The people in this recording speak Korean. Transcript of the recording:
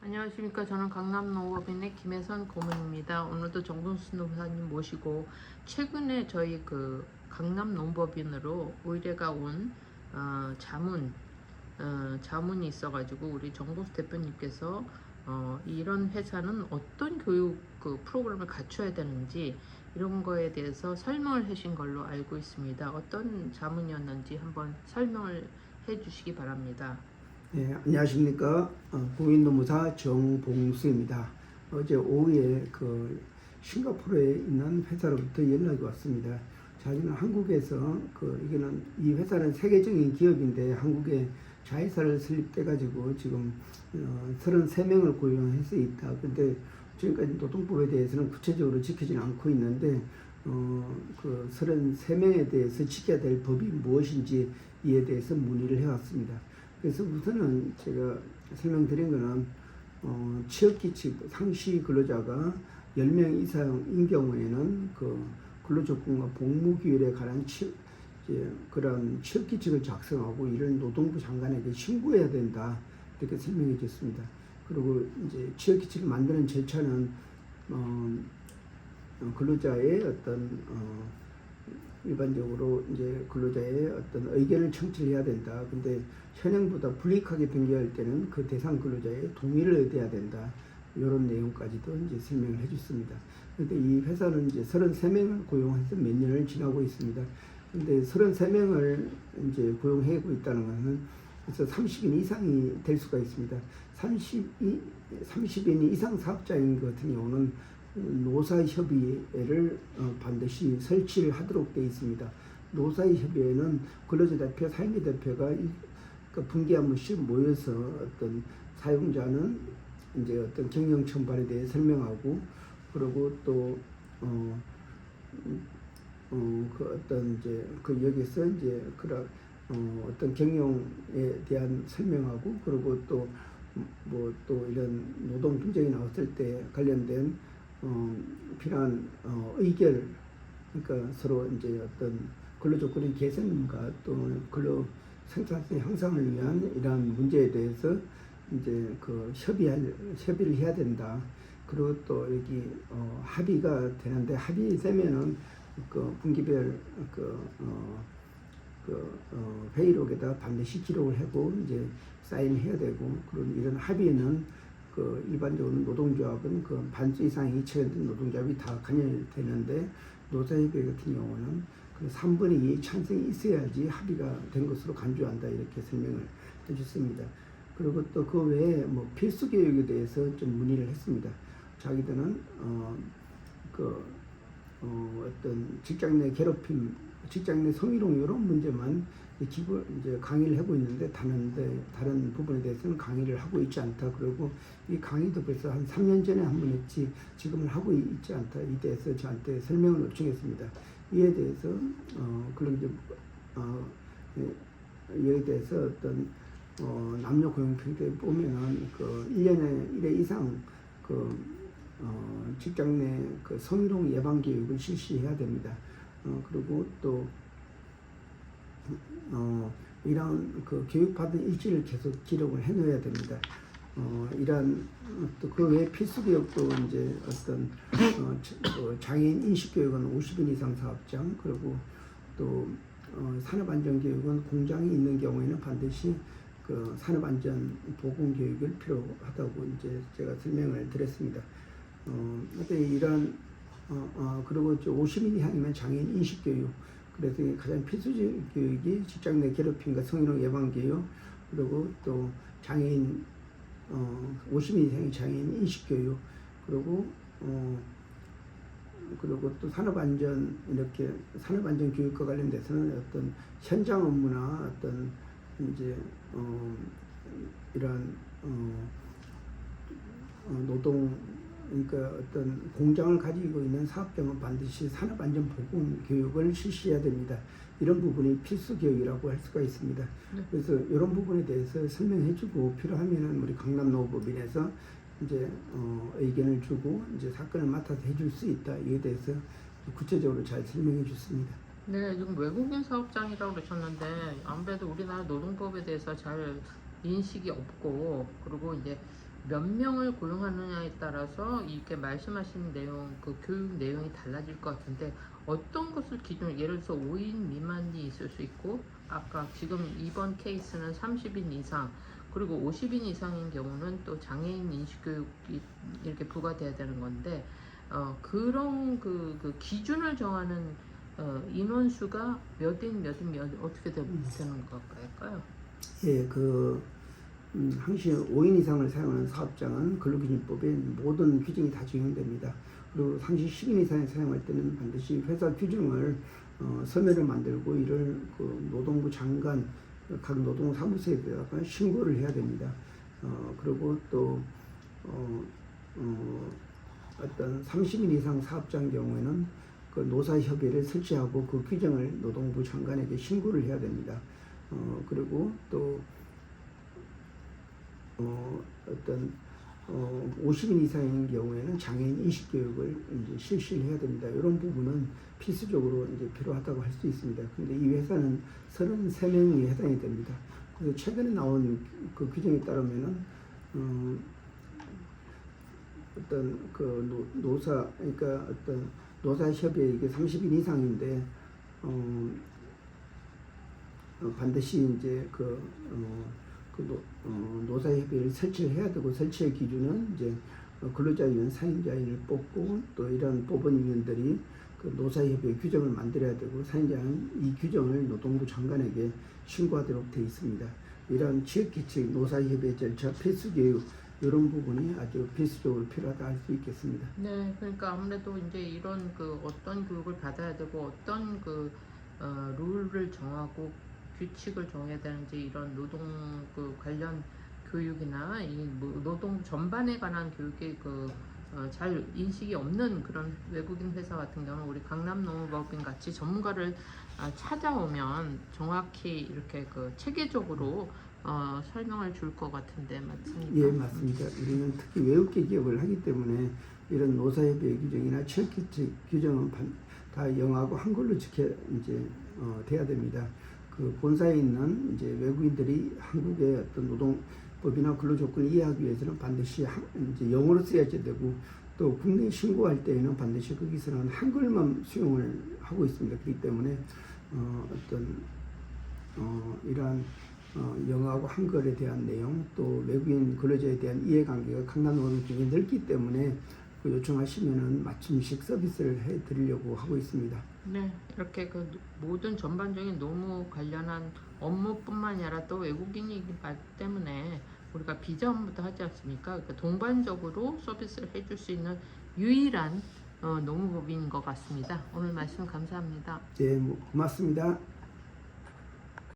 안녕하십니까. 저는 강남농업인의 김혜선 고문입니다. 오늘도 정근수 노사님 모시고 최근에 저희 강남농법인으로 의뢰가 온 자문이 있어가지고 우리 정근수 대표님께서 이런 회사는 어떤 교육 프로그램을 갖춰야 되는지 이런 거에 대해서 설명을 하신 걸로 알고 있습니다. 어떤 자문이었는지 한번 설명을 해주시기 바랍니다. 네, 안녕하십니까. 공인노무사 정봉수입니다. 어제 오후에 싱가포르에 있는 회사로부터 연락이 왔습니다. 자기는 한국에서 이 회사는 세계적인 기업인데 한국에 자회사를 설립돼가지고 지금 33명을 고용해서 있다. 근데 지금까지 노동법에 대해서는 구체적으로 지키지는 않고 있는데 33명에 대해서 지켜야 될 법이 무엇인지 이에 대해서 문의를 해왔습니다. 그래서 우선은 제가 설명드린 거는 취업규칙 상시 근로자가 10명 이상인 경우에는 근로조건과 복무기율에 관한 그런 취업규칙을 작성하고 이를 노동부 장관에게 신고해야 된다 이렇게 설명해 줬습니다. 그리고 이제 취업규칙을 만드는 절차는 근로자의 일반적으로 이제 근로자의 어떤 의견을 청취를 해야 된다. 근데 현행보다 불이익하게 변경할 때는 그 대상 근로자의 동의를 얻어야 된다. 이런 내용까지도 이제 설명을 해줬습니다. 근데 이 회사는 이제 33명을 고용해서 몇 년을 지나고 있습니다. 근데 33명을 이제 고용하고 있다는 것은 그래서 30인 이상이 될 수가 있습니다. 30인 이상 사업자인 것 같은 경우는 노사협의회를 반드시 설치를 하도록 되어 있습니다. 노사협의회는 근로자 대표, 상임 대표가 분기에 한 번씩 모여서 어떤 사용자는 이제 어떤 경영 처벌에 대해 설명하고 그리고 또 여기서 이제 어떤 경영에 대한 설명하고 그리고 또 이런 노동 분쟁이 나왔을 때 관련된 필요한 의결, 그러니까 서로 이제 어떤 근로 조건의 개선과 또 근로 생산성 향상을 위한 이러한 문제에 대해서 이제 협의를 해야 된다. 그리고 또 여기 합의가 되는데 합의되면은 분기별 회의록에다 반드시 기록을 하고 이제 사인해야 되고 그런 이런 합의는 일반적으로 노동조합은 반수 이상이 체결된 노동조합이 다 관여되는데 노사협의 같은 경우는 3분의 2 찬성이 있어야지 합의가 된 것으로 간주한다 이렇게 설명을 해줬습니다. 그리고 또 그 외에 필수 교육에 대해서 좀 문의를 했습니다. 자기들은 어떤 직장 내 괴롭힘, 직장 내 성희롱 이런 문제만 이제 강의를 하고 있는데 다른 부분에 대해서는 강의를 하고 있지 않다. 그리고 이 강의도 벌써 한 3년 전에 한 번 했지 지금은 하고 있지 않다. 이 대해서 저한테 설명을 요청했습니다. 이에 대해서 그리고 이제 이에 대해서 어떤 남녀 고용 평등에 보면은 1년에 1회 이상 직장 내 성희롱 예방 교육을 실시해야 됩니다. 그리고 또 이런 교육받은 일지를 계속 기록을 해놓아야 됩니다. 이런 또 그 외 필수 교육도 이제 어떤 장애인 인식 교육은 50인 이상 사업장 그리고 또 산업안전 교육은 공장이 있는 경우에는 반드시 산업안전 보건 교육을 필요하다고 이제 제가 설명을 드렸습니다. 이런 그리고 50인 이상이면 장애인 인식 교육. 그래서 가장 필수적 교육이 직장 내 괴롭힘과 성희롱 예방 교육 그리고 또 장애인 50인 이상의 장애인 인식 교육 그리고 또 산업안전 산업안전 교육과 관련돼서는 어떤 현장 업무나 어떤 이제 이러한 노동 그러니까 어떤 공장을 가지고 있는 사업장은 반드시 산업안전보건 교육을 실시해야 됩니다. 이런 부분이 필수 교육이라고 할 수가 있습니다. 그래서 이런 부분에 대해서 설명해주고 필요하면은 우리 강남노법인에서 이제 의견을 주고 이제 사건을 맡아서 해줄 수 있다. 이에 대해서 구체적으로 잘 설명해 줬습니다. 네, 지금 외국인 사업장이라고 그러셨는데 아무래도 우리나라 노동법에 대해서 잘 인식이 없고 그리고 이제 몇 명을 고용하느냐에 따라서 이렇게 말씀하신 내용, 그 교육 내용이 달라질 것 같은데 어떤 것을 기준, 예를 들어서 5인 미만이 있을 수 있고 아까 지금 이번 케이스는 30인 이상 그리고 50인 이상인 경우는 또 장애인 인식교육이 이렇게 부과돼야 되는 건데 그런 그 기준을 정하는 인원수가 몇인 어떻게 되는 걸까요? 예, 항시 5인 이상을 사용하는 사업장은 근로기준법에 모든 규정이 다 적용됩니다. 그리고 상시 10인 이상을 사용할 때는 반드시 회사 규정을 서면을 만들고 이를 노동부 장관 각 노동사무소에다가 신고를 해야 됩니다. 그리고 또 어떤 30인 이상 사업장 경우에는 그 노사협의회를 설치하고 그 규정을 노동부 장관에게 신고를 해야 됩니다. 그리고 또 50인 이상인 경우에는 장애인 인식교육을 이제 실시를 해야 됩니다. 이런 부분은 필수적으로 이제 필요하다고 할 수 있습니다. 근데 이 회사는 33명이 해당이 됩니다. 그래서 최근에 나온 그 규정에 따르면은, 그러니까 어떤 노사협의회 이게 30인 이상인데, 반드시 이제 노사협의회를 설치를 해야 되고 설치의 기준은 이제 근로자위원, 사용자인을 뽑고 또 이런 뽑은 위원들이 그 노사협의회 규정을 만들어야 되고 사용자는 이 규정을 노동부 장관에게 신고하도록 되어 있습니다. 이런 지역규칙, 노사협의회 절차, 필수교육 이런 부분이 아주 필수적으로 필요하다 할 수 있겠습니다. 네, 그러니까 아무래도 이제 이런 그 어떤 교육을 받아야 되고 어떤 룰을 정하고 규칙을 정해야 되는지 이런 노동 관련 교육이나 이 노동 전반에 관한 교육이 잘 인식이 없는 그런 외국인 회사 같은 경우는 우리 강남노무법인 같이 전문가를 찾아오면 정확히 이렇게 체계적으로 설명을 줄 것 같은데 맞습니까? 예, 맞습니다. 우리는 특히 외국계 기업을 하기 때문에 이런 노사협의회 규정이나 체육규칙 규정은 다 영어하고 한글로 이제 돼야 됩니다. 그 본사에 있는 이제 외국인들이 한국의 어떤 노동법이나 근로조건을 이해하기 위해서는 반드시 이제 영어로 써야지 되고 또 국내 신고할 때에는 반드시 거기서는 한글만 수용을 하고 있습니다. 그렇기 때문에 이러한 영어하고 한글에 대한 내용 또 외국인 근로자에 대한 이해관계가 강남노동 중에 넓기 때문에 요청하시면은 맞춤식 서비스를 해드리려고 하고 있습니다. 네, 이렇게 모든 전반적인 노무 관련한 업무뿐만이 아니라 또 외국인이기 때문에 우리가 비자업무도 하지 않습니까? 그러니까 동반적으로 서비스를 해줄 수 있는 유일한 노무법인인 것 같습니다. 오늘 말씀 감사합니다. 네, 고맙습니다.